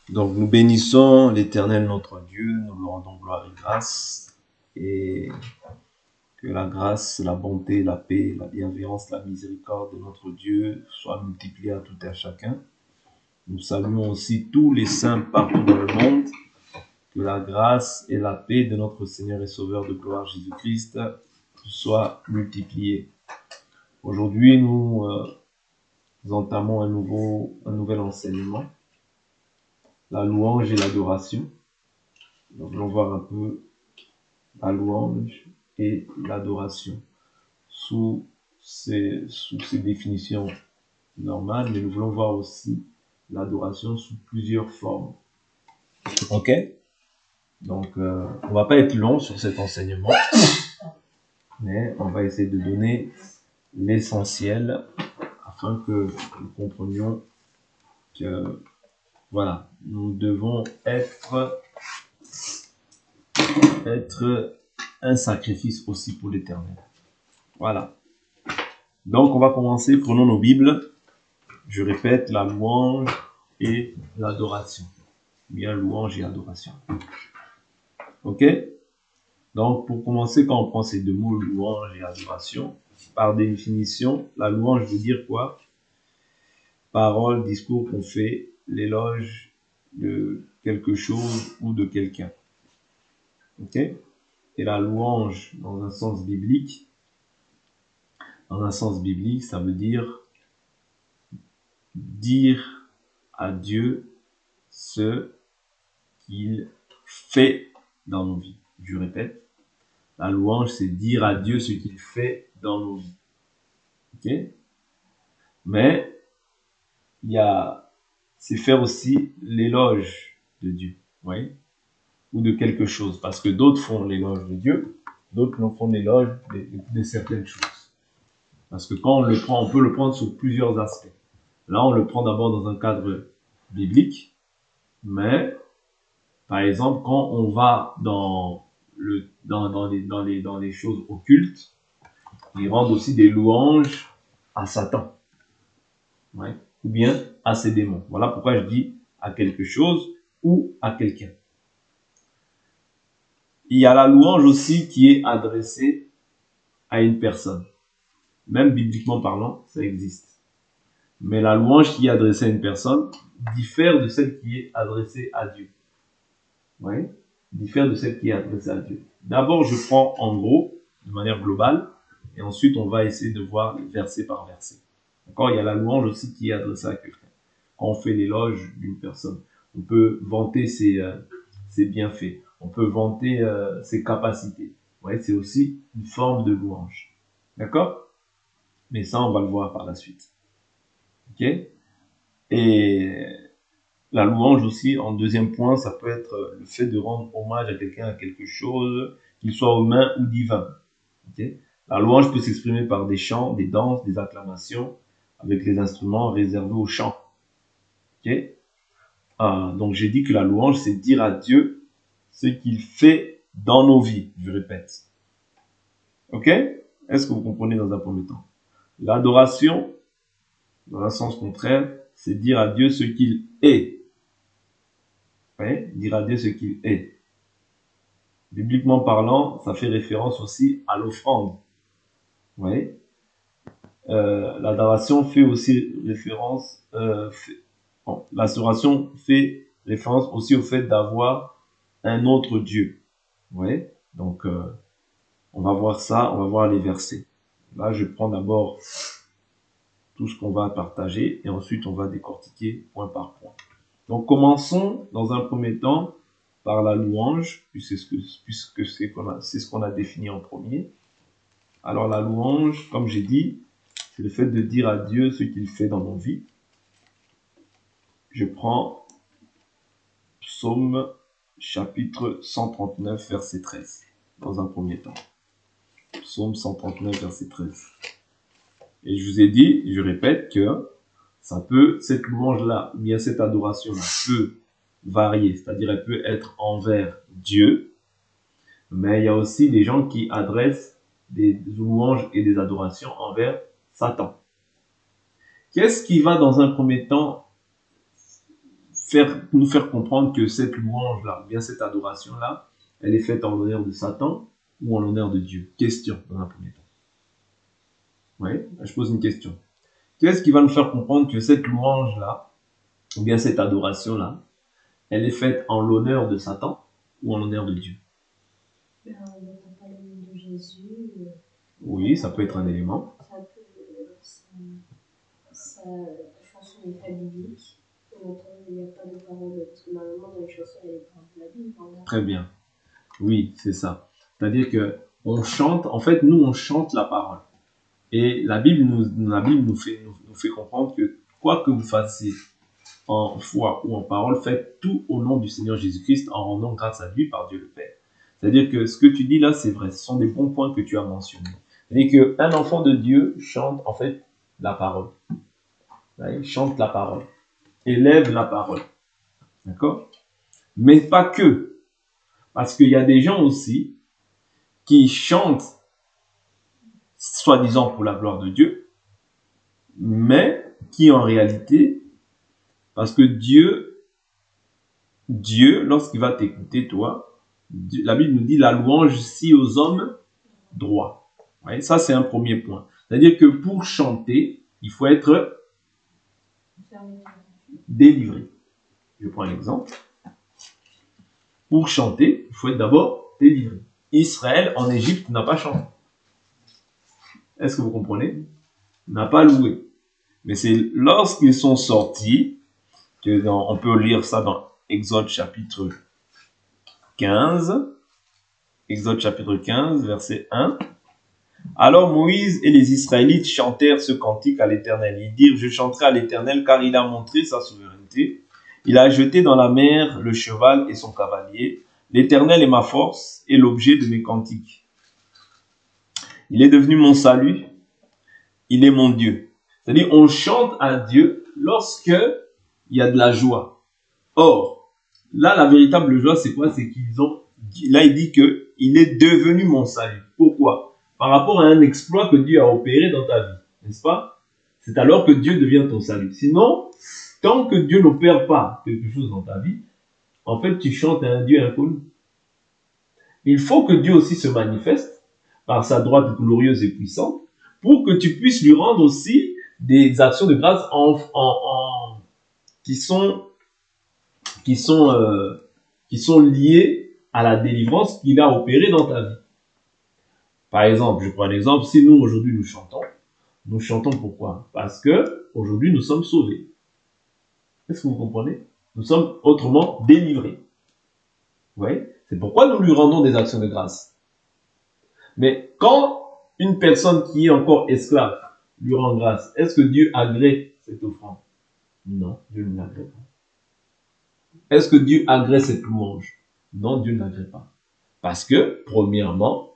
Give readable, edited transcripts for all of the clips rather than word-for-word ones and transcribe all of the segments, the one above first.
Donc nous bénissons l'Éternel notre Dieu, nous lui rendons gloire et grâce, et que la grâce, la bonté, la paix, la bienveillance, la miséricorde de notre Dieu soient multipliées à tout et à chacun. Nous saluons aussi tous les saints partout dans le monde, que la grâce et la paix de notre Seigneur et Sauveur de gloire Jésus-Christ soient multipliées. Aujourd'hui, nous entamons un nouvel enseignement, la louange et l'adoration. Nous allons voir un peu la louange et l'adoration sous ces définitions normales, mais nous voulons voir aussi l'adoration sous plusieurs formes. Ok? Donc, on va pas être long sur cet enseignement, mais on va essayer de donner l'essentiel afin que nous comprenions que, voilà, nous devons être un sacrifice aussi pour l'Éternel. Voilà. Donc, on va commencer. Prenons nos Bibles. Je répète, la louange et l'adoration. Bien, louange et adoration. Ok? Donc, pour commencer, quand on prend ces deux mots, louange et adoration, par définition, la louange veut dire quoi? Parole, discours qu'on fait, l'éloge de quelque chose ou de quelqu'un. Ok? Et la louange, dans un sens biblique, ça veut dire à Dieu ce qu'il fait dans nos vies. Je répète, la louange, c'est dire à Dieu ce qu'il fait dans nos vies. Ok? Mais c'est faire aussi l'éloge de Dieu, oui, ou de quelque chose, parce que d'autres font l'éloge de Dieu, d'autres font l'éloge de certaines choses. Parce que quand on le prend, on peut le prendre sur plusieurs aspects. Là, on le prend d'abord dans un cadre biblique, mais par exemple, quand on va dans les choses occultes, ils rendent aussi des louanges à Satan, ouais, ou bien à ses démons. Voilà pourquoi je dis à quelque chose ou à quelqu'un. Il y a la louange aussi qui est adressée à une personne. Même bibliquement parlant, ça existe. Mais la louange qui est adressée à une personne diffère de celle qui est adressée à Dieu. Oui, diffère de celle qui est adressée à Dieu. D'abord, je prends en gros, de manière globale, et ensuite on va essayer de voir verset par verset. D'accord? Il y a la louange aussi qui est adressée à quelqu'un. Quand on fait l'éloge d'une personne, on peut vanter ses bienfaits, on peut vanter ses capacités. Ouais, c'est aussi une forme de louange. D'accord? Mais ça, on va le voir par la suite. Ok? Et la louange aussi, en deuxième point, ça peut être le fait de rendre hommage à quelqu'un, à quelque chose, qu'il soit humain ou divin. Okay? La louange peut s'exprimer par des chants, des danses, des acclamations, avec les instruments réservés au chant. Okay? Donc j'ai dit que la louange, c'est dire à Dieu ce qu'il fait dans nos vies, je répète. Ok? Est-ce que vous comprenez dans un premier temps? L'adoration, dans un sens contraire, c'est dire à Dieu ce qu'il est. Ouais, dire à Dieu ce qu'il est. Bibliquement parlant, ça fait référence aussi à l'offrande. Ouais. L'adoration fait aussi référence, l'adoration fait référence aussi au fait d'avoir un autre Dieu. Ouais. Donc, on va voir ça, on va voir les versets. Là, je prends d'abord tout ce qu'on va partager et ensuite on va décortiquer point par point. Donc, commençons dans un premier temps par la louange, puisque c'est ce qu'on a défini en premier. Alors, la louange, comme j'ai dit, c'est le fait de dire à Dieu ce qu'il fait dans nos vies. Je prends Psaume chapitre 139, verset 13, dans un premier temps. Psaume 139, verset 13. Et je vous ai dit, je répète que cette louange-là, ou bien cette adoration-là, peut varier, c'est-à-dire elle peut être envers Dieu, mais il y a aussi des gens qui adressent des louanges et des adorations envers Satan. Qu'est-ce qui va dans un premier temps nous faire comprendre que cette louange-là, bien cette adoration-là, elle est faite en l'honneur de Satan ou en l'honneur de Dieu? Question, dans un premier temps. Oui, je pose une question. Qu'est-ce qui va nous faire comprendre que cette louange-là, ou bien cette adoration-là, elle est faite en l'honneur de Satan ou en l'honneur de Dieu? On n'a pas le nom de Jésus. Oui, ça peut être un élément. Sa chanson n'est pas biblique. Il n'y a pas de parole, parce que normalement dans les chansons, il y a les paroles de la Bible. Très bien. Oui, c'est ça. C'est-à-dire que on chante, en fait, nous, on chante la parole. Et la Bible nous fait comprendre que quoi que vous fassiez en foi ou en parole, faites tout au nom du Seigneur Jésus-Christ en rendant grâce à lui par Dieu le Père. C'est-à-dire que ce que tu dis là, c'est vrai. Ce sont des bons points que tu as mentionnés. C'est-à-dire qu'un enfant de Dieu chante en fait la parole. Il chante la parole. Élève la parole. D'accord? Mais pas que. Parce qu'il y a des gens aussi qui chantent soi-disant pour la gloire de Dieu, mais qui en réalité, parce que Dieu, lorsqu'il va t'écouter, toi, la Bible nous dit la louange si aux hommes droits. Ouais, ça, c'est un premier point. C'est-à-dire que pour chanter, il faut être délivré. Je prends un exemple. Pour chanter, il faut être d'abord délivré. Israël, en Égypte, n'a pas chanté. Est-ce que vous comprenez? N'a pas loué. Mais c'est lorsqu'ils sont sortis, on peut lire ça dans Exode chapitre 15. Exode chapitre 15, verset 1. Alors Moïse et les Israélites chantèrent ce cantique à l'Éternel. Ils dirent, je chanterai à l'Éternel car il a montré sa souveraineté. Il a jeté dans la mer le cheval et son cavalier. L'Éternel est ma force et l'objet de mes cantiques. Il est devenu mon salut. Il est mon Dieu. C'est-à-dire, on chante à Dieu lorsque il y a de la joie. Or, là, la véritable joie, c'est quoi? C'est là, il dit que il est devenu mon salut. Pourquoi? Par rapport à un exploit que Dieu a opéré dans ta vie. N'est-ce pas? C'est alors que Dieu devient ton salut. Sinon, tant que Dieu n'opère pas quelque chose dans ta vie, en fait, tu chantes à un Dieu inconnu. Il faut que Dieu aussi se manifeste par sa droite glorieuse et puissante pour que tu puisses lui rendre aussi des actions de grâce qui sont liées à la délivrance qu'il a opérée dans ta vie. Par exemple, je prends un exemple, si nous aujourd'hui nous chantons pourquoi? Parce que aujourd'hui nous sommes sauvés. Est-ce que vous comprenez? Nous sommes autrement délivrés. Vous voyez? C'est pourquoi nous lui rendons des actions de grâce. Mais quand une personne qui est encore esclave lui rend grâce, est-ce que Dieu agrée cette offrande? Non, Dieu ne l'agrée pas. Est-ce que Dieu agrée cette louange? Non, Dieu ne l'agrée pas. Parce que, premièrement,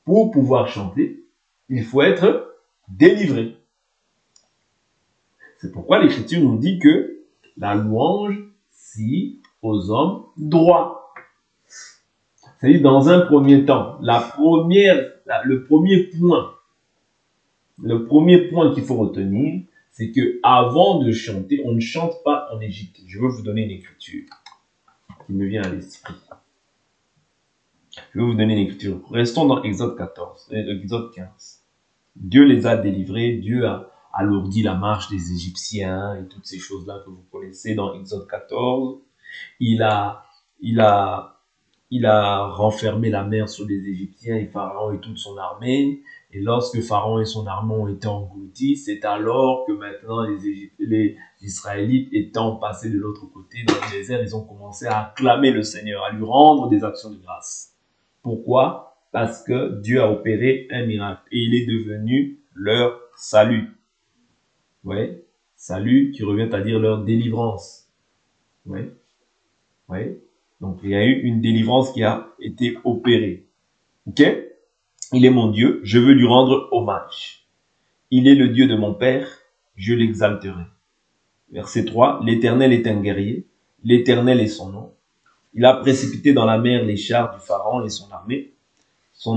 pour pouvoir chanter, il faut être délivré. C'est pourquoi l'Écriture nous dit que la louange, si aux hommes droits. C'est-à-dire, dans un premier temps, le premier point qu'il faut retenir, c'est que avant de chanter, on ne chante pas en Égypte. Je veux vous donner une écriture qui me vient à l'esprit. Je vais vous donner une écriture. Restons dans Exode 15. Dieu les a délivrés, Dieu a alourdi la marche des Égyptiens et toutes ces choses-là que vous connaissez dans Exode 14. Il a renfermé la mer sur les Égyptiens et Pharaon et toute son armée. Et lorsque Pharaon et son armée ont été engloutis, c'est alors que maintenant les Israélites étant passés de l'autre côté dans le désert, ils ont commencé à acclamer le Seigneur, à lui rendre des actions de grâce. Pourquoi? Parce que Dieu a opéré un miracle et il est devenu leur salut. Oui, salut qui revient à dire leur délivrance. Oui, oui. Donc il y a eu une délivrance qui a été opérée. Ok? Il est mon Dieu, je veux lui rendre hommage. Il est le Dieu de mon Père, je l'exalterai. Verset 3, l'Éternel est un guerrier, l'Éternel est son nom. Il a précipité dans la mer les chars du Pharaon et son armée.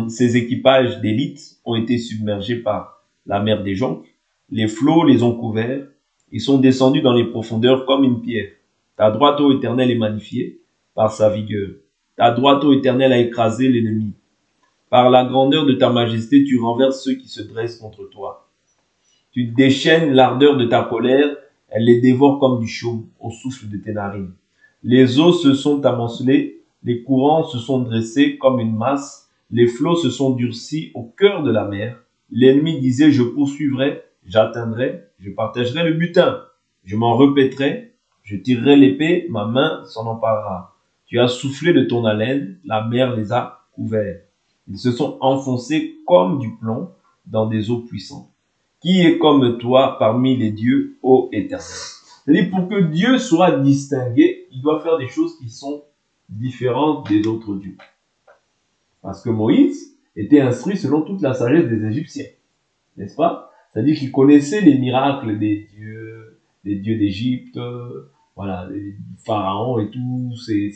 Ses équipages d'élite ont été submergés par la mer des jonques. Les flots les ont couverts. Ils sont descendus dans les profondeurs comme une pierre. Ta droite, ô Éternel, est magnifiée par sa vigueur. Ta droite, ô Éternel, a écrasé l'ennemi. Par la grandeur de ta majesté, tu renverses ceux qui se dressent contre toi. Tu déchaînes l'ardeur de ta colère, elle les dévore comme du chaume au souffle de tes narines. Les eaux se sont amoncelées, les courants se sont dressés comme une masse, les flots se sont durcis au cœur de la mer. L'ennemi disait, je poursuivrai, j'atteindrai, je partagerai le butin, je m'en répéterai, je tirerai l'épée, ma main s'en emparera. Tu as soufflé de ton haleine, la mer les a couverts. Ils se sont enfoncés comme du plomb dans des eaux puissantes. Qui est comme toi parmi les dieux, ô Éternel? C'est-à-dire, pour que Dieu soit distingué, il doit faire des choses qui sont différentes des autres dieux. Parce que Moïse était instruit selon toute la sagesse des Égyptiens, n'est-ce pas? C'est-à-dire qu'il connaissait les miracles des dieux d'Égypte, voilà, les pharaons et tous ces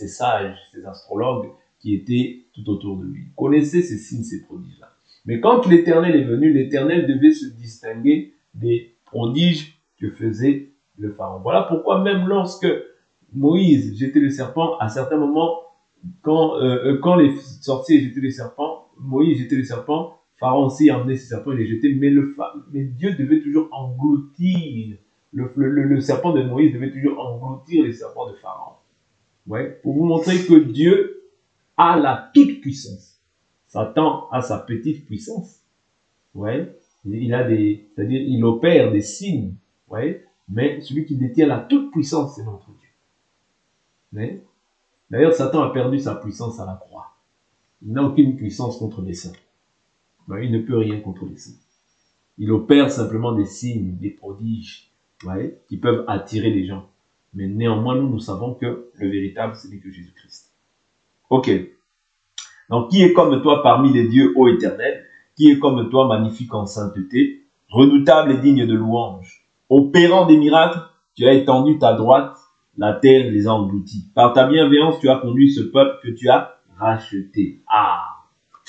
sages, ces astrologues qui étaient tout autour de lui. Il connaissait ces signes, ces prodiges-là. Mais quand l'Éternel est venu, l'Éternel devait se distinguer des prodiges que faisait le pharaon. Voilà pourquoi même lorsque Moïse jetait le serpent, à certains moments, quand les sorciers jetaient les serpents, Moïse jetait le serpent, Pharaon aussi emmenait ses serpents et les jetait, mais Dieu devait toujours engloutir, le serpent de Moïse devait toujours engloutir les serpents de Pharaon. Ouais, pour vous montrer que Dieu a la toute puissance. Satan a sa petite puissance. Ouais, c'est-à-dire il opère des signes. Ouais, mais celui qui détient la toute puissance, c'est notre Dieu. Ouais. D'ailleurs, Satan a perdu sa puissance à la croix. Il n'a aucune puissance contre les saints. Ouais, il ne peut rien contre les saints. Il opère simplement des signes, des prodiges, ouais, qui peuvent attirer les gens. Mais néanmoins, nous savons que le véritable, c'est que Jésus-Christ. Ok. Donc, qui est comme toi parmi les dieux, ô Éternel? Qui est comme toi, magnifique en sainteté, redoutable et digne de louange? Opérant des miracles, tu as étendu ta droite, la terre les a engloutis. Par ta bienveillance, tu as conduit ce peuple que tu as racheté. Ah!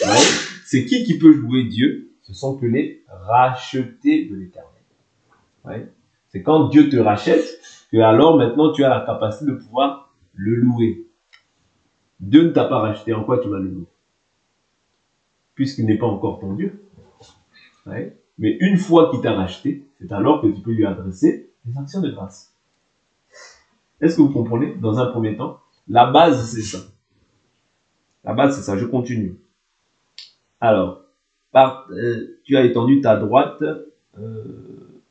Ouais. C'est qui peut louer Dieu? Ce sont que les rachetés de l'Éternel. Ouais. C'est quand Dieu te rachète que alors maintenant tu as la capacité de pouvoir le louer. Dieu ne t'a pas racheté, en quoi tu vas le louer? Puisqu'il n'est pas encore ton Dieu. Ouais. Mais une fois qu'il t'a racheté, c'est alors que tu peux lui adresser des actions de grâce. Est-ce que vous comprenez? Dans un premier temps, la base c'est ça. La base c'est ça, je continue. Alors, tu as étendu ta droite,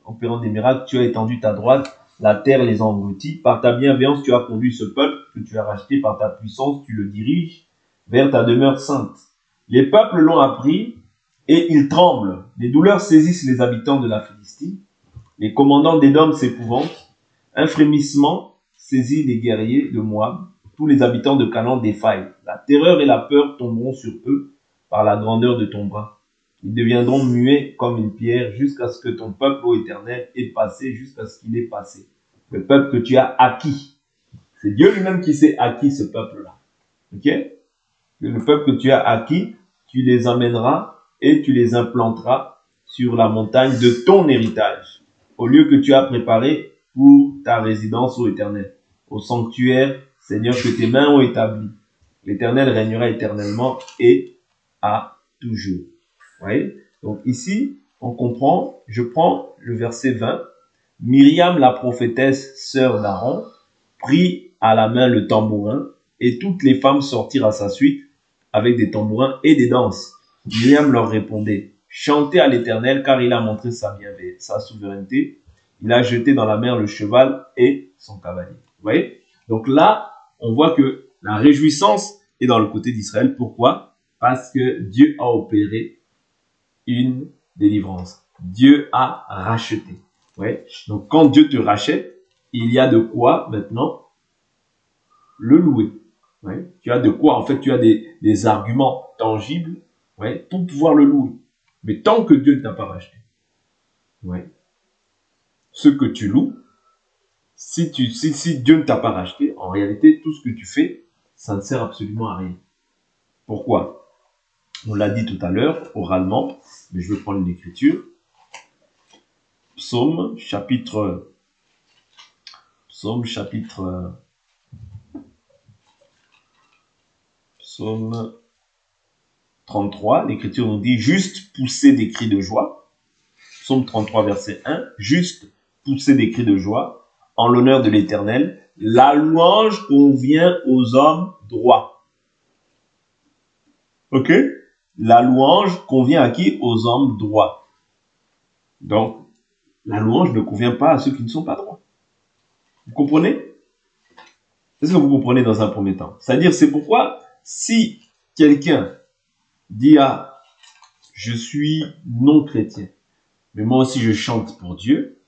opérant des miracles, tu as étendu ta droite, la terre les a engloutis. Par ta bienveillance, tu as conduit ce peuple que tu as racheté, par ta puissance, tu le diriges vers ta demeure sainte. Les peuples l'ont appris et ils tremblent. Les douleurs saisissent les habitants de la Philistie. Les commandants d'Édom s'épouvantent. Un frémissement saisit les guerriers de Moab. Tous les habitants de Canaan défaillent. La terreur et la peur tomberont sur eux par la grandeur de ton bras. Ils deviendront muets comme une pierre jusqu'à ce que ton peuple, ô Éternel, ait passé, jusqu'à ce qu'il ait passé. Le peuple que tu as acquis. C'est Dieu lui-même qui s'est acquis ce peuple-là. Ok? Le peuple que tu as acquis, tu les amèneras et tu les implanteras sur la montagne de ton héritage, au lieu que tu as préparé pour ta résidence, ô Éternel, au sanctuaire, Seigneur, que tes mains ont établi. L'Éternel régnera éternellement et à toujours. Vous voyez? Donc ici, on comprend, je prends le verset 20. Myriam, la prophétesse, sœur d'Aaron, prit à la main le tambourin et toutes les femmes sortirent à sa suite avec des tambourins et des danses. Myriam leur répondait, chantez à l'Éternel car il a montré sa bienveillance, sa souveraineté. Il a jeté dans la mer le cheval et son cavalier. Vous voyez? Donc là, on voit que la réjouissance est dans le côté d'Israël. Pourquoi? Parce que Dieu a opéré une délivrance. Dieu a racheté. Ouais. Donc quand Dieu te rachète, il y a de quoi maintenant le louer. Ouais. Tu as de quoi, en fait, tu as des arguments tangibles, ouais, pour pouvoir le louer. Mais tant que Dieu ne t'a pas racheté, ouais, ce que tu loues, si Dieu ne t'a pas racheté, en réalité, tout ce que tu fais, ça ne sert absolument à rien. Pourquoi? On l'a dit tout à l'heure, oralement, mais je vais prendre une écriture. Psaume, chapitre Psaume chapitre... Psaume 33, l'Écriture nous dit « Juste pousser des cris de joie ». Psaume 33, verset 1. « Juste pousser des cris de joie en l'honneur de l'Éternel. La louange convient aux hommes droits. » Ok? La louange convient à qui? Aux hommes droits. Donc, la louange ne convient pas à ceux qui ne sont pas droits. Vous comprenez? Est-ce que vous comprenez dans un premier temps? C'est-à-dire, c'est pourquoi, si quelqu'un dit « Ah, je suis non chrétien, mais moi aussi je chante pour Dieu »,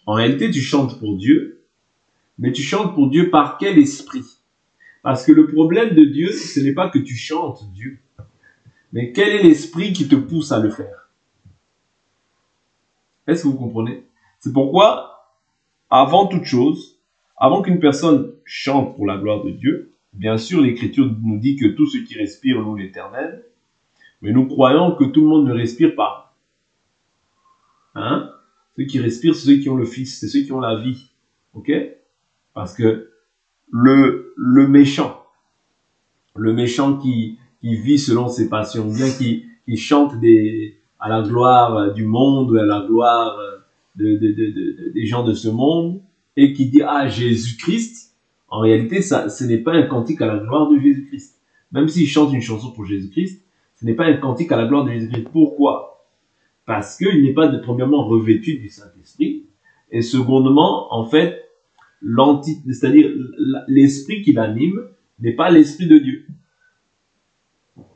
en réalité, tu chantes pour Dieu, mais tu chantes pour Dieu par quel esprit? Parce que le problème de Dieu, ce n'est pas que tu chantes Dieu, mais quel est l'esprit qui te pousse à le faire? Est-ce que vous comprenez? C'est pourquoi, avant toute chose, avant qu'une personne chante pour la gloire de Dieu, bien sûr, l'Écriture nous dit que tout ce qui respire loue l'Éternel, mais nous croyons que tout le monde ne respire pas. Hein? Ceux qui respirent, c'est ceux qui ont le Fils, c'est ceux qui ont la vie. Ok? Parce que le méchant qui vit selon ses passions, bien qui chante à la gloire du monde, à la gloire des gens de ce monde, et qui dit « Ah, Jésus-Christ », en réalité, ce n'est pas un cantique à la gloire de Jésus-Christ. Même s'il chante une chanson pour Jésus-Christ, ce n'est pas un cantique à la gloire de Jésus-Christ. Pourquoi? Parce qu'il n'est pas premièrement revêtu du Saint-Esprit, et secondement, en fait, c'est-à-dire l'esprit qui l'anime n'est pas l'esprit de Dieu.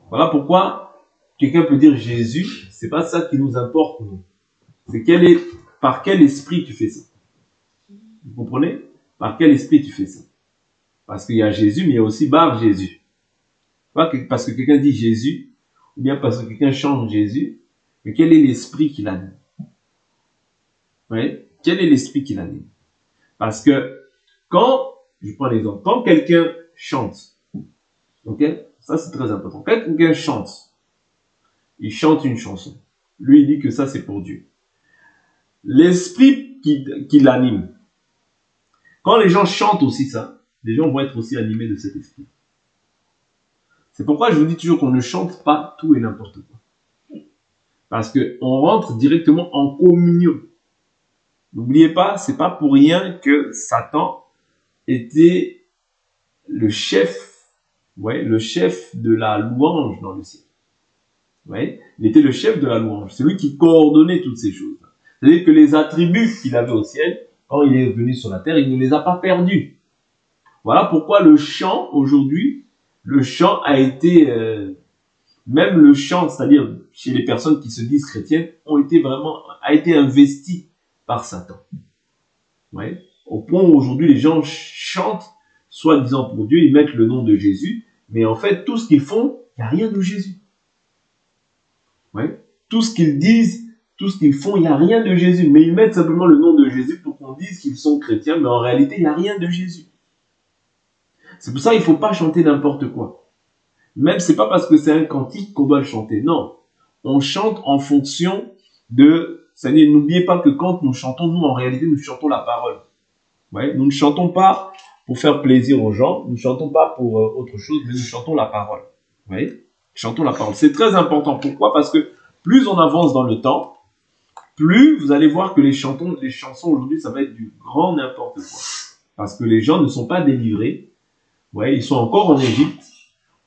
Voilà pourquoi quelqu'un peut dire Jésus, c'est pas ça qui nous importe, nous. C'est par quel esprit tu fais ça. Vous comprenez? Par quel esprit tu fais ça? Parce qu'il y a Jésus, mais il y a aussi Bar Jésus. Pas parce que quelqu'un dit Jésus, ou bien parce que quelqu'un chante Jésus, mais quel est l'esprit qui l'anime? Oui? Quel est l'esprit qui l'anime? Parce que je prends l'exemple, quand quelqu'un chante, ok? Ça c'est très important. Quand quelqu'un chante, il chante une chanson. Lui, il dit que ça c'est pour Dieu. L'esprit qui l'anime. Quand les gens chantent aussi ça, les gens vont être aussi animés de cet esprit. C'est pourquoi je vous dis toujours qu'on ne chante pas tout et n'importe quoi. Parce qu'on rentre directement en communion. N'oubliez pas, c'est pas pour rien que Satan était le chef de la louange dans le ciel. Ouais, il était le chef de la louange. C'est lui qui coordonnait toutes ces choses. C'est-à-dire que les attributs qu'il avait au ciel, quand il est venu sur la terre, il ne les a pas perdus. Voilà pourquoi le chant, aujourd'hui, le chant a été, même le chant, c'est-à-dire chez les personnes qui se disent chrétiennes, a été investi par Satan. Ouais. Au point où aujourd'hui les gens chantent, soi-disant pour Dieu, ils mettent le nom de Jésus, mais en fait, tout ce qu'ils font, il n'y a rien de Jésus. Ouais. Tout ce qu'ils disent, tout ce qu'ils font, il n'y a rien de Jésus. Mais ils mettent simplement le nom de Jésus pour qu'on dise qu'ils sont chrétiens, mais en réalité, il n'y a rien de Jésus. C'est pour ça qu'il ne faut pas chanter n'importe quoi. Même, c'est pas parce que c'est un cantique qu'on doit le chanter. Non. On chante en fonction c'est-à-dire, n'oubliez pas que quand nous chantons, nous, en réalité, nous chantons la parole. Ouais. Nous ne chantons pas pour faire plaisir aux gens, nous ne chantons pas pour autre chose, mais nous chantons la parole. Vous voyez? Chantons la parole. C'est très important. Pourquoi? Parce que plus on avance dans le temps, plus vous allez voir que les chansons aujourd'hui, ça va être du grand n'importe quoi. Parce que les gens ne sont pas délivrés. Ouais, ils sont encore en Égypte.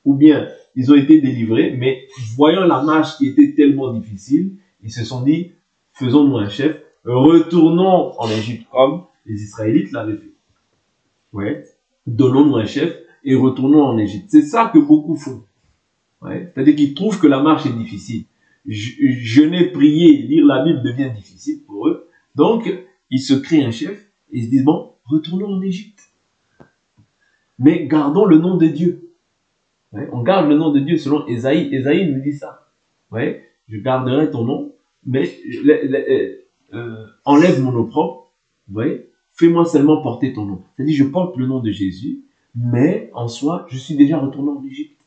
Ou bien, ils ont été délivrés, mais voyant la marche qui était tellement difficile, ils se sont dit, faisons-nous un chef, retournons en Égypte comme les Israélites l'avaient fait. Ouais, donnons-nous un chef et retournons en Égypte. C'est ça que beaucoup font. Ouais, c'est-à-dire qu'ils trouvent que la marche est difficile. Jeûner, prier, lire la Bible devient difficile pour eux. Donc, ils se créent un chef et ils se disent, bon, retournons en Égypte. Mais gardons le nom de Dieu. Ouais, on garde le nom de Dieu selon Ésaïe. Ésaïe nous dit ça. Ouais, je garderai ton nom, mais enlève mon opprobre. Ouais, fais-moi seulement porter ton nom. C'est-à-dire, je porte le nom de Jésus, mais en soi, je suis déjà retourné en Égypte.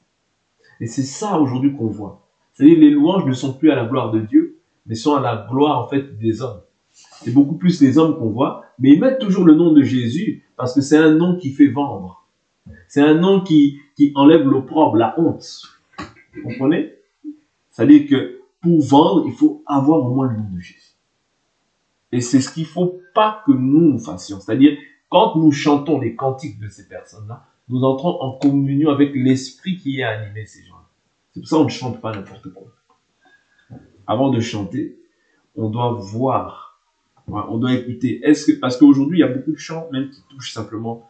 Et c'est ça aujourd'hui qu'on voit. C'est-à-dire, les louanges ne sont plus à la gloire de Dieu, mais sont à la gloire en fait des hommes. C'est beaucoup plus les hommes qu'on voit, mais ils mettent toujours le nom de Jésus parce que c'est un nom qui fait vendre. C'est un nom qui enlève l'opprobre, la honte. Vous comprenez? C'est-à-dire que pour vendre, il faut avoir au moins le nom de Jésus. Et c'est ce qu'il ne faut pas que nous fassions. C'est-à-dire, quand nous chantons les cantiques de ces personnes-là, nous entrons en communion avec l'esprit qui a animé ces gens-là. C'est pour ça qu'on ne chante pas n'importe quoi. Avant de chanter, on doit voir, on doit écouter. Parce qu'aujourd'hui, il y a beaucoup de chants même qui touchent simplement,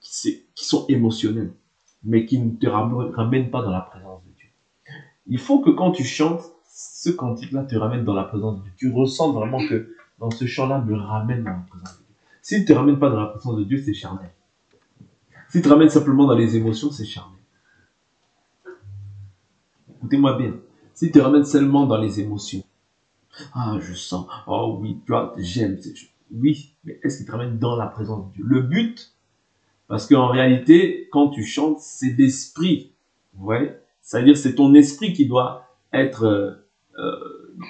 qui sont émotionnels, mais qui ne te ramènent pas dans la présence de Dieu. Il faut que quand tu chantes, ce cantique-là te ramène dans la présence de Dieu. Tu ressens vraiment que dans ce chant-là me ramène dans la présence de Dieu. S'il ne te ramène pas dans la présence de Dieu, c'est charnel. S'il te ramène simplement dans les émotions, c'est charnel. Écoutez-moi bien. S'il te ramène seulement dans les émotions, ah, je sens, oh oui, tu vois, j'aime cette chose. Oui, mais est-ce qu'il te ramène dans la présence de Dieu? Le but, parce qu'en réalité, quand tu chantes, c'est l'esprit. Vous voyez? C'est-à-dire, c'est ton esprit qui doit être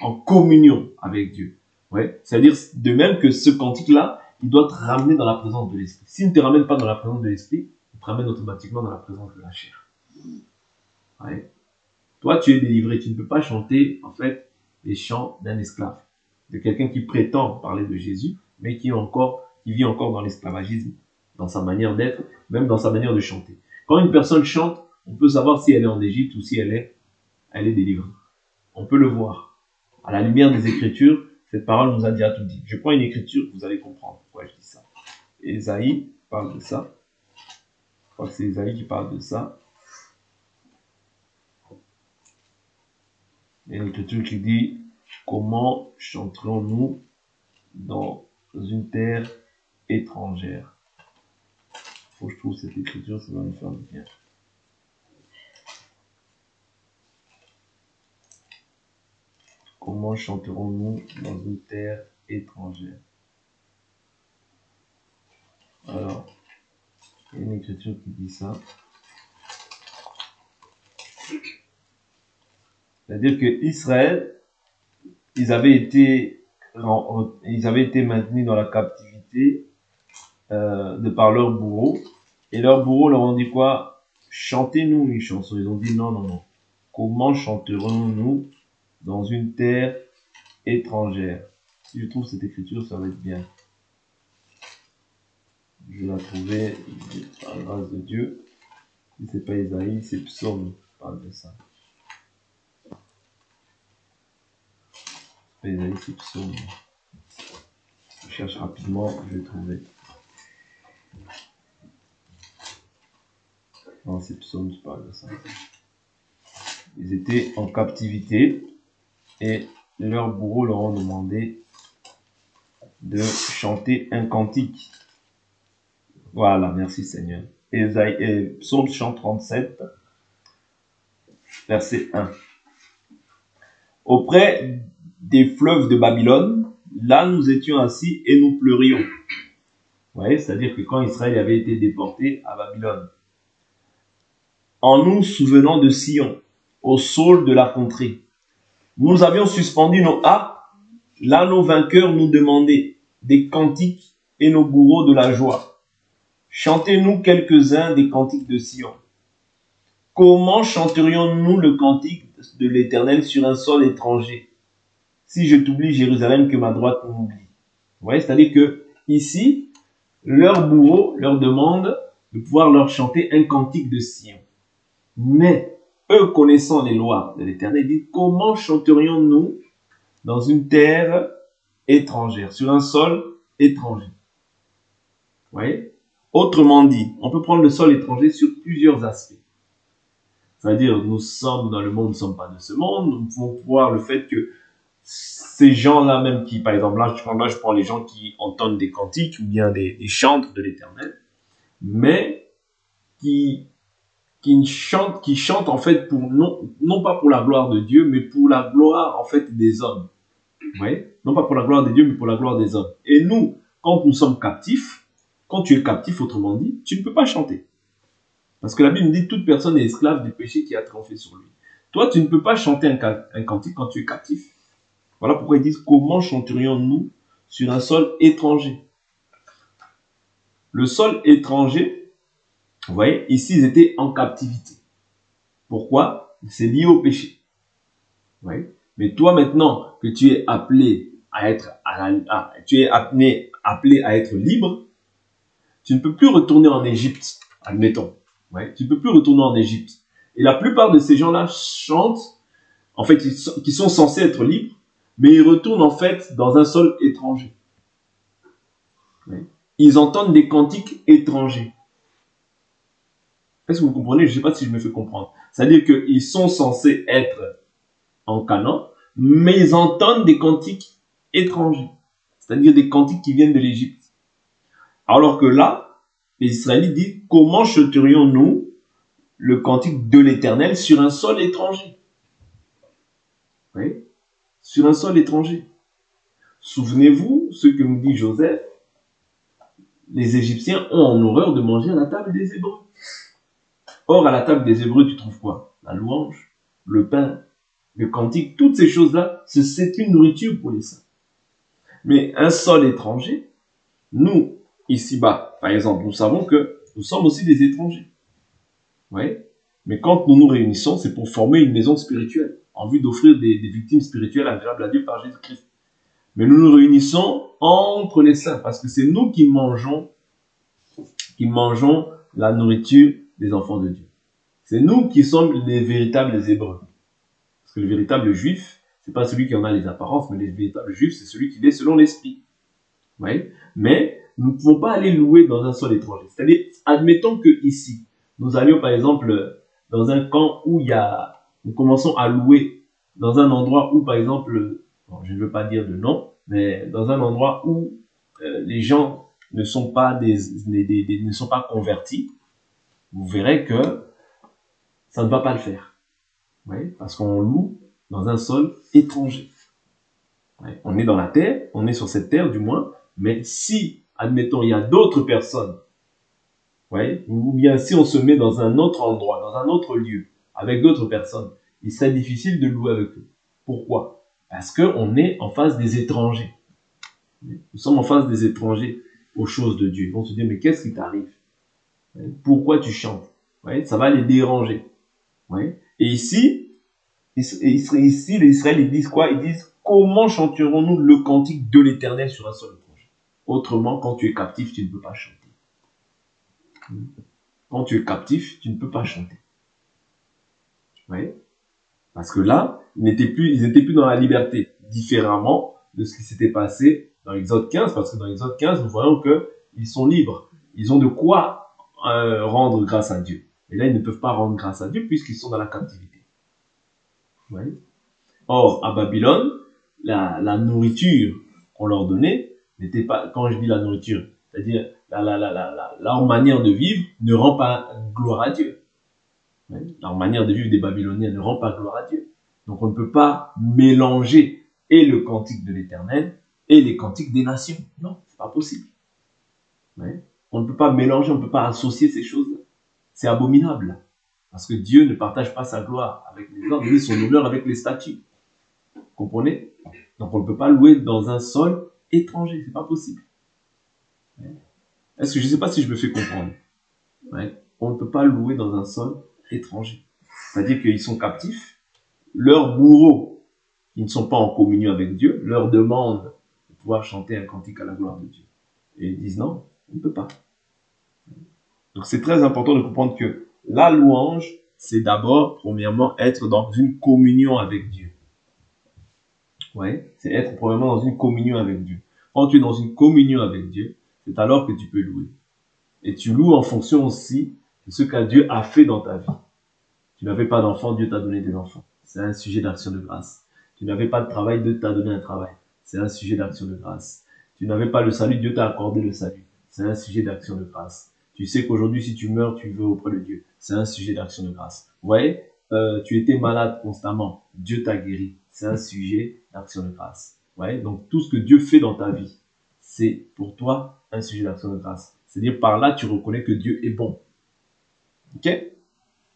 en communion avec Dieu. Ouais. C'est-à-dire, de même que ce cantique-là, il doit te ramener dans la présence de l'esprit. S'il ne te ramène pas dans la présence de l'esprit, il te ramène automatiquement dans la présence de la chair. Ouais. Toi, tu es délivré. Tu ne peux pas chanter, en fait, les chants d'un esclave. De quelqu'un qui prétend parler de Jésus, mais qui vit encore dans l'esclavagisme, dans sa manière d'être, même dans sa manière de chanter. Quand une personne chante, on peut savoir si elle est en Égypte ou si elle est délivrée. On peut le voir. À la lumière des Écritures, cette parole nous a déjà tout dit. Je prends une écriture, vous allez comprendre pourquoi je dis ça. Ésaïe parle de ça. Je crois que c'est Ésaïe qui parle de ça. Il y a une écriture qui dit « Comment chanterons-nous dans une terre étrangère ?» Il faut que je trouve cette écriture, ça va me faire du bien. Comment chanterons-nous dans une terre étrangère? Alors, il y a une écriture qui dit ça. C'est-à-dire que Israël, ils avaient été maintenus dans la captivité de par leurs bourreaux. Et leurs bourreaux leur ont dit quoi? Chantez-nous une chanson. Ils ont dit non, non, non. Comment chanterons-nous dans une terre étrangère? Si je trouve cette écriture, ça va être bien. Je vais la trouver par la grâce de Dieu. Si ce n'est pas Isaïe, c'est Psaume qui parle de ça. C'est pas Isaïe, c'est Psaume. Je cherche rapidement, je vais trouver. Non, c'est Psaume qui parle de ça. Ils étaient en captivité et leurs bourreaux leur ont demandé de chanter un cantique. Voilà, merci Seigneur. Psaume 137, verset 1. Auprès des fleuves de Babylone, là nous étions assis et nous pleurions. Vous voyez, c'est-à-dire que quand Israël avait été déporté à Babylone, en nous souvenant de Sion, au saule de la contrée, nous avions suspendu nos harpes, là nos vainqueurs nous demandaient des cantiques et nos bourreaux de la joie. Chantez-nous quelques-uns des cantiques de Sion. Comment chanterions-nous le cantique de l'Éternel sur un sol étranger? Si je t'oublie, Jérusalem, que ma droite m'oublie. Vous voyez, c'est-à-dire que ici, leur bourreau leur demande de pouvoir leur chanter un cantique de Sion. Mais eux, connaissant les lois de l'Éternel, disent comment chanterions-nous dans une terre étrangère, sur un sol étranger? Vous voyez? Autrement dit, on peut prendre le sol étranger sur plusieurs aspects. C'est-à-dire, nous sommes dans le monde, nous ne sommes pas de ce monde. Nous pouvons voir le fait que ces gens-là même qui, par exemple, là je prends les gens qui entendent des cantiques ou bien des chantres de l'Éternel, mais qui chantent en fait pour non pas pour la gloire de Dieu, mais pour la gloire en fait des hommes. Vous voyez? Non pas pour la gloire de Dieu, mais pour la gloire des hommes. Et nous, quand nous sommes captifs, quand tu es captif, autrement dit, tu ne peux pas chanter. Parce que la Bible dit toute personne est esclave du péché qui a triomphé sur lui. Toi, tu ne peux pas chanter un cantique quand tu es captif. Voilà pourquoi ils disent comment chanterions-nous sur un sol étranger. Le sol étranger, vous voyez, ici ils étaient en captivité. Pourquoi? C'est lié au péché. Vous voyez? Mais toi maintenant que tu es appelé à être appelé à être libre, tu ne peux plus retourner en Égypte, admettons. Ouais, tu ne peux plus retourner en Égypte. Et la plupart de ces gens-là chantent, en fait, qui sont censés être libres, mais ils retournent en fait dans un sol étranger. Ouais. Ils entendent des cantiques étrangers. Est-ce que vous comprenez? Je ne sais pas si je me fais comprendre. C'est-à-dire qu'ils sont censés être en Canaan, mais ils entendent des cantiques étrangers. C'est-à-dire des cantiques qui viennent de l'Égypte. Alors que là, les Israélites disent, comment chanterions-nous le cantique de l'Éternel sur un sol étranger? Oui, sur un sol étranger. Souvenez-vous ce que nous dit Joseph. Les Égyptiens ont en horreur de manger à la table des Hébreux. Or, à la table des Hébreux, tu trouves quoi? La louange, le pain, le cantique, toutes ces choses-là, c'est une nourriture pour les saints. Mais un sol étranger, nous, ici-bas, par exemple, nous savons que nous sommes aussi des étrangers. Oui. Mais quand nous nous réunissons, c'est pour former une maison spirituelle, en vue d'offrir des victimes spirituelles agréables à Dieu par Jésus-Christ. Mais nous nous réunissons entre les saints, parce que c'est nous qui mangeons la nourriture des enfants de Dieu. C'est nous qui sommes les véritables Hébreux. Parce que le véritable juif, c'est pas celui qui en a les apparences, mais le véritable juif, c'est celui qui est selon l'esprit. Oui. Mais nous ne pouvons pas aller louer dans un sol étranger. C'est-à-dire, admettons que ici, nous allions par exemple dans un camp où nous commençons à louer dans un endroit où par exemple, bon, je ne veux pas dire de nom, mais dans un endroit où les gens ne sont pas ne sont pas convertis, vous verrez que ça ne va pas le faire. Oui, parce qu'on loue dans un sol étranger. Oui, on est dans la terre, on est sur cette terre du moins, mais si, admettons, il y a d'autres personnes, ouais, ou bien si on se met dans un autre endroit, dans un autre lieu, avec d'autres personnes, il serait difficile de louer avec eux. Pourquoi? Parce qu'on est en face des étrangers. Nous sommes en face des étrangers aux choses de Dieu. Ils vont se dire, mais qu'est-ce qui t'arrive? Pourquoi tu chantes? Ouais, ça va les déranger. Ouais. Et ici, les Israéliens, ils disent quoi? Ils disent, comment chanterons-nous le cantique de l'Éternel sur un sol étranger? Autrement, quand tu es captif, tu ne peux pas chanter. Quand tu es captif, tu ne peux pas chanter. Oui. Parce que là, ils n'étaient plus dans la liberté. Différemment de ce qui s'était passé dans l'Exode 15, parce que dans l'Exode 15, nous voyons qu'ils sont libres. Ils ont de quoi rendre grâce à Dieu. Et là, ils ne peuvent pas rendre grâce à Dieu puisqu'ils sont dans la captivité. Oui. Or, à Babylone, la nourriture qu'on leur donnait n'était pas, quand je dis la nourriture, c'est-à-dire leur manière de vivre ne rend pas gloire à Dieu. Leur manière de vivre des Babyloniens ne rend pas gloire à Dieu. Donc on ne peut pas mélanger et le cantique de l'Éternel et les cantiques des nations. Non, c'est pas possible. On ne peut pas mélanger, on ne peut pas associer ces choses-là. C'est abominable. Parce que Dieu ne partage pas sa gloire avec les hommes, ni son honneur avec les statues. Vous comprenez? Donc on ne peut pas louer dans un sol étranger. C'est pas possible. Est-ce que je ne sais pas si je me fais comprendre? On ne peut pas louer dans un sol étranger. C'est-à-dire qu'ils sont captifs. Leurs bourreaux, qui ne sont pas en communion avec Dieu, leur demandent de pouvoir chanter un cantique à la gloire de Dieu. Et ils disent non, on ne peut pas. Donc c'est très important de comprendre que la louange, c'est d'abord, premièrement, être dans une communion avec Dieu. Ouais, c'est être premièrement dans une communion avec Dieu. Quand tu es dans une communion avec Dieu, c'est alors que tu peux louer. Et tu loues en fonction aussi de ce que Dieu a fait dans ta vie. Tu n'avais pas d'enfant, Dieu t'a donné des enfants. C'est un sujet d'action de grâce. Tu n'avais pas de travail, Dieu t'a donné un travail. C'est un sujet d'action de grâce. Tu n'avais pas le salut, Dieu t'a accordé le salut. C'est un sujet d'action de grâce. Tu sais qu'aujourd'hui, si tu meurs, tu veux auprès de Dieu. C'est un sujet d'action de grâce. Vous voyez, tu étais malade constamment. Dieu t'a guéri. C'est un sujet d'action de grâce. Vous voyez, donc tout ce que Dieu fait dans ta vie, c'est pour toi un sujet d'action de grâce. C'est-à-dire par là, tu reconnais que Dieu est bon. Ok?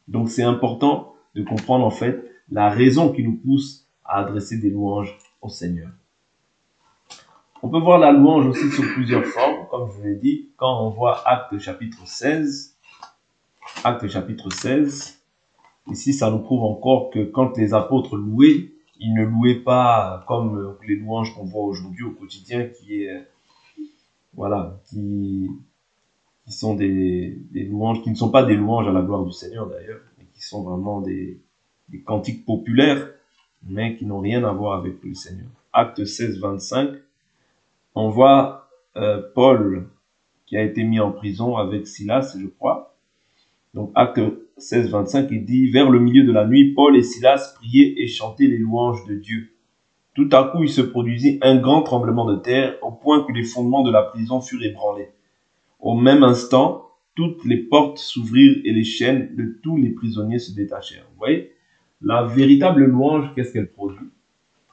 Donc c'est important de comprendre en fait la raison qui nous pousse à adresser des louanges au Seigneur. On peut voir la louange aussi sous plusieurs formes, comme je vous l'ai dit, quand on voit Actes chapitre 16. Actes chapitre 16. Ici, ça nous prouve encore que quand les apôtres louaient, ils ne louaient pas comme les louanges qu'on voit aujourd'hui au quotidien, qui sont des louanges, qui ne sont pas des louanges à la gloire du Seigneur d'ailleurs, mais qui sont vraiment des cantiques populaires, mais qui n'ont rien à voir avec le Seigneur. Acte 16, 25, on voit Paul qui a été mis en prison avec Silas, je crois. Donc acte 16, 25, il dit « Vers le milieu de la nuit, Paul et Silas priaient et chantaient les louanges de Dieu. Tout à coup, il se produisit un grand tremblement de terre, au point que les fondements de la prison furent ébranlés. Au même instant, toutes les portes s'ouvrirent et les chaînes de tous les prisonniers se détachèrent. » Vous voyez, la véritable louange, qu'est-ce qu'elle produit?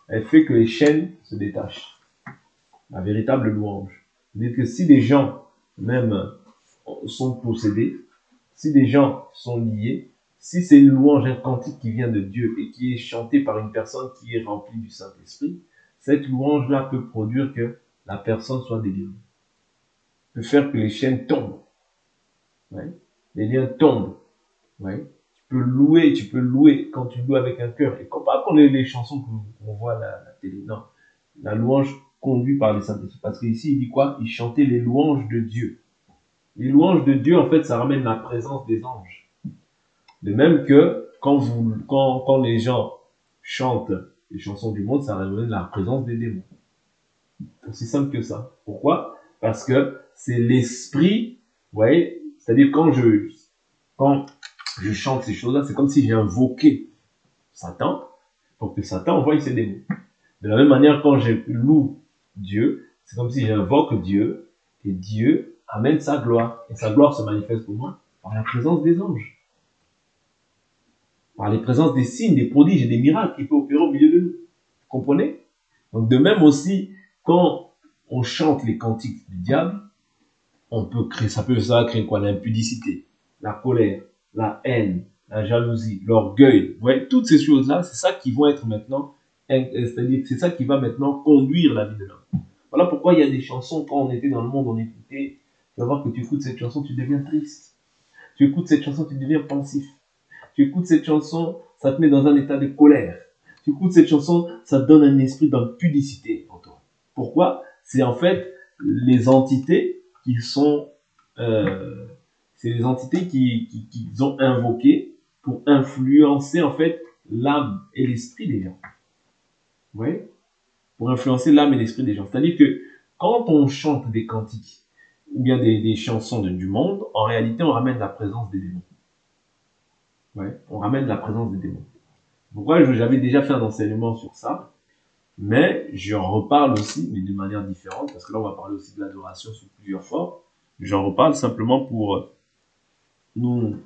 Elle fait que les chaînes se détachent. La véritable louange. C'est-à-dire que si des gens, même, sont possédés, si des gens sont liés, si c'est une louange, un cantique qui vient de Dieu et qui est chanté par une personne qui est remplie du Saint-Esprit, cette louange-là peut produire que la personne soit délivrée. Peut faire que les chaînes tombent. Ouais. Les liens tombent. Ouais. Tu peux louer quand tu loues avec un cœur. Et pas comme les chansons qu'on voit à la télé. Non. La louange conduite par le Saint-Esprit. Parce qu'ici, il dit quoi? Il chantait les louanges de Dieu. Les louanges de Dieu, en fait, ça ramène la présence des anges. De même que quand les gens chantent les chansons du monde, ça ramène la présence des démons. Aussi simple que ça. Pourquoi? Parce que c'est l'esprit, vous voyez, c'est-à-dire quand je chante ces choses-là, c'est comme si j'ai invoqué Satan pour que Satan envoie ses démons. De la même manière, quand je loue Dieu, c'est comme si j'invoque Dieu et Dieu amène sa gloire. Et sa gloire se manifeste pour moi par la présence des anges. Par les présences des signes, des prodiges et des miracles qui peuvent opérer au milieu de nous. Vous comprenez? Donc de même aussi, quand on chante les cantiques du diable, on peut créer, ça créer quoi? L'impudicité, la colère, la haine, la jalousie, l'orgueil. Vous voyez, toutes ces choses-là, c'est ça qui vont être maintenant, c'est-à-dire c'est ça qui va maintenant conduire la vie de l'homme. Voilà pourquoi il y a des chansons, quand on était dans le monde, on écoutait, tu vas voir que tu écoutes cette chanson, tu deviens triste. Tu écoutes cette chanson, tu deviens pensif. Tu écoutes cette chanson, ça te met dans un état de colère. Tu écoutes cette chanson, ça te donne un esprit d'impudicité en toi. Pourquoi? C'est en fait les entités qui sont, c'est les entités qu'ils ont invoquées pour influencer en fait l'âme et l'esprit des gens. Vous voyez? Pour influencer l'âme et l'esprit des gens. C'est-à-dire que quand on chante des cantiques ou bien des chansons du monde, en réalité, on ramène la présence des démons. Ouais, on ramène la présence des démons. Pourquoi j'avais déjà fait un enseignement sur ça, mais j'en reparle aussi, mais de manière différente, parce que là, on va parler aussi de l'adoration sous plusieurs formes. J'en reparle simplement pour nous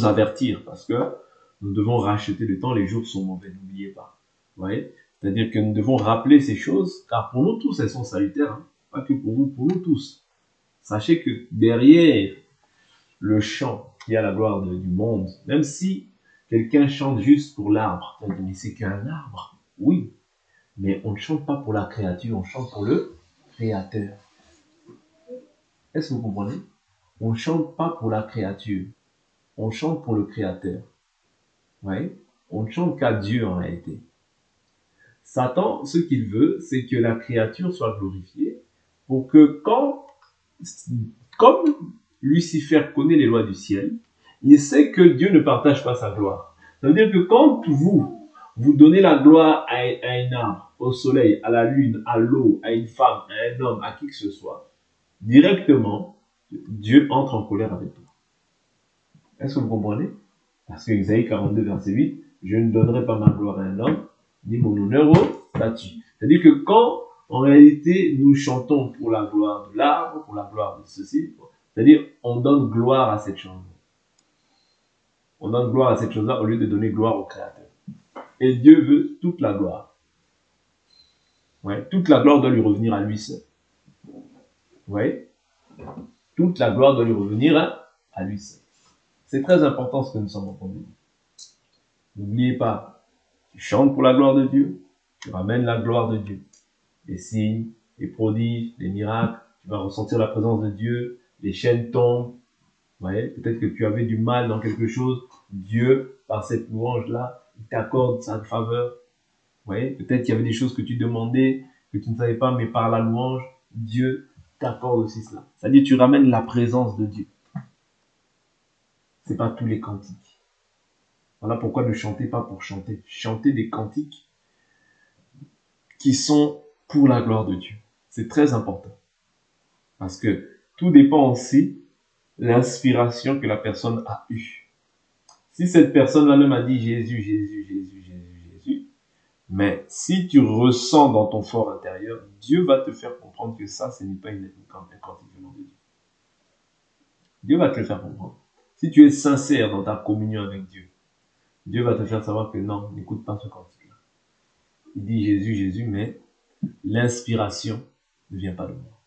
avertir, parce que nous devons racheter le temps, les jours sont mauvais, n'oubliez pas. Vous voyez? C'est-à-dire que nous devons rappeler ces choses, car pour nous tous, elles sont salutaires, hein. Pas que pour vous, pour nous tous. Sachez que derrière le chant qui a la gloire du monde, même si quelqu'un chante juste pour l'arbre, mais c'est qu'un arbre, oui, mais on ne chante pas pour la créature, on chante pour le Créateur. Est-ce que vous comprenez? On ne chante pas pour la créature, on chante pour le Créateur. Oui, on ne chante qu'à Dieu en réalité. Satan, ce qu'il veut, c'est que la créature soit glorifiée pour que comme Lucifer connaît les lois du ciel, il sait que Dieu ne partage pas sa gloire. Ça veut dire que quand vous donnez la gloire à un arbre, au soleil, à la lune, à l'eau, à une femme, à un homme, à qui que ce soit, directement, Dieu entre en colère avec toi. Est-ce que vous comprenez? Parce que Isaïe 42, verset 8, je ne donnerai pas ma gloire à un homme, ni mon honneur au statut. C'est-à-dire que quand, en réalité, nous chantons pour la gloire de l'arbre, pour la gloire de ceci, c'est-à-dire, on donne gloire à cette chose. On donne gloire à cette chose-là au lieu de donner gloire au Créateur. Et Dieu veut toute la gloire. Ouais, toute la gloire doit lui revenir à lui seul. Vous voyez? Toute la gloire doit lui revenir à lui seul. C'est très important ce que nous sommes en train de dire. N'oubliez pas, tu chantes pour la gloire de Dieu, tu ramènes la gloire de Dieu. Les signes, les prodiges, les miracles, tu vas ressentir la présence de Dieu, les chaînes tombent. Vous voyez, peut-être que tu avais du mal dans quelque chose, Dieu, par cette louange-là, il t'accorde sa faveur. Vous voyez, peut-être qu'il y avait des choses que tu demandais, que tu ne savais pas, mais par la louange, Dieu t'accorde aussi cela. C'est-à-dire, tu ramènes la présence de Dieu. C'est pas tous les cantiques. Voilà pourquoi ne chantez pas pour chanter. Chantez des cantiques qui sont pour la gloire de Dieu. C'est très important. Parce que tout dépend aussi de l'inspiration que la personne a eue. Si cette personne-là même a dit Jésus, Jésus, Jésus, Jésus, Jésus, mais si tu ressens dans ton fort intérieur, Dieu va te faire comprendre que ça, ce n'est pas un cantique venant de Dieu. Dieu va te le faire comprendre. Si tu es sincère dans ta communion avec Dieu, Dieu va te faire savoir que non, n'écoute pas ce cantique-là. Il dit Jésus, Jésus, mais l'inspiration ne vient pas de moi.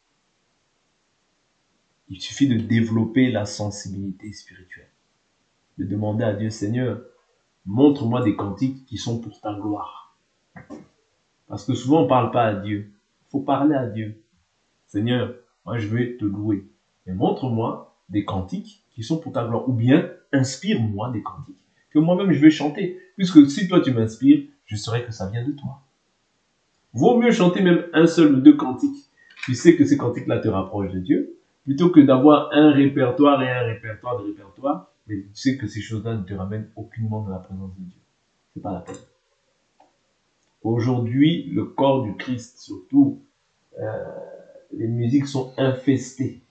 Il suffit de développer la sensibilité spirituelle. De demander à Dieu, Seigneur, montre-moi des cantiques qui sont pour ta gloire. Parce que souvent on ne parle pas à Dieu. Il faut parler à Dieu. Seigneur, moi je vais te louer. Mais montre-moi des cantiques qui sont pour ta gloire. Ou bien, inspire-moi des cantiques que moi-même je vais chanter. Puisque si toi tu m'inspires, je saurai que ça vient de toi. Vaut mieux chanter même un seul ou deux cantiques. Tu sais que ces cantiques-là te rapprochent de Dieu. Plutôt que d'avoir un répertoire et un répertoire de répertoire. Mais tu sais que ces choses-là ne te ramènent aucunement dans la présence de Dieu. C'est pas la peine. Aujourd'hui, le corps du Christ, surtout, les musiques sont infestées.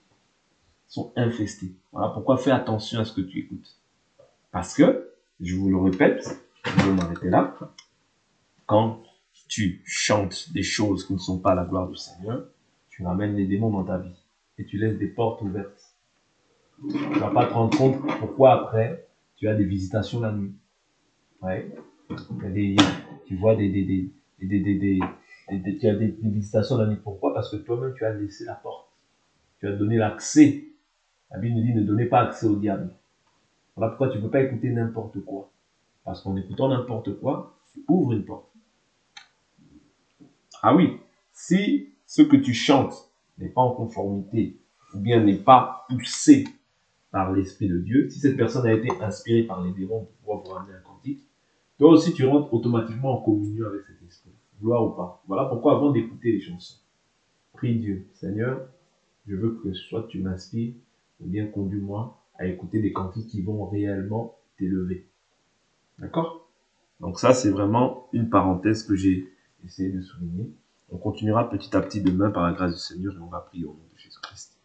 Voilà pourquoi fais attention à ce que tu écoutes. Parce que, je vous le répète, je vais m'arrêter là, quand tu chantes des choses qui ne sont pas la gloire du Seigneur, tu ramènes les démons dans ta vie et tu laisses des portes ouvertes. Tu ne vas pas te rendre compte pourquoi après tu as des visitations la nuit. Ouais. Tu vois tu as des visitations la nuit. Pourquoi? Parce que toi-même tu as laissé la porte. Tu as donné l'accès. La Bible nous dit ne donnez pas accès au diable. Voilà pourquoi tu ne peux pas écouter n'importe quoi. Parce qu'en écoutant n'importe quoi, tu ouvres une porte. Ah oui, si ce que tu chantes n'est pas en conformité, ou bien n'est pas poussé par l'Esprit de Dieu, si cette personne a été inspirée par les démons pour pouvoir vous ramener un cantique, toi aussi tu rentres automatiquement en communion avec cet esprit. Gloire ou pas. Voilà pourquoi avant d'écouter les chansons, prie Dieu, Seigneur, je veux que soit tu m'inspires, ou bien conduis-moi à écouter des cantiques qui vont réellement t'élever. D'accord? Donc ça, c'est vraiment une parenthèse que j'ai essayé de souligner. On continuera petit à petit demain par la grâce du Seigneur et on va prier au nom de Jésus-Christ.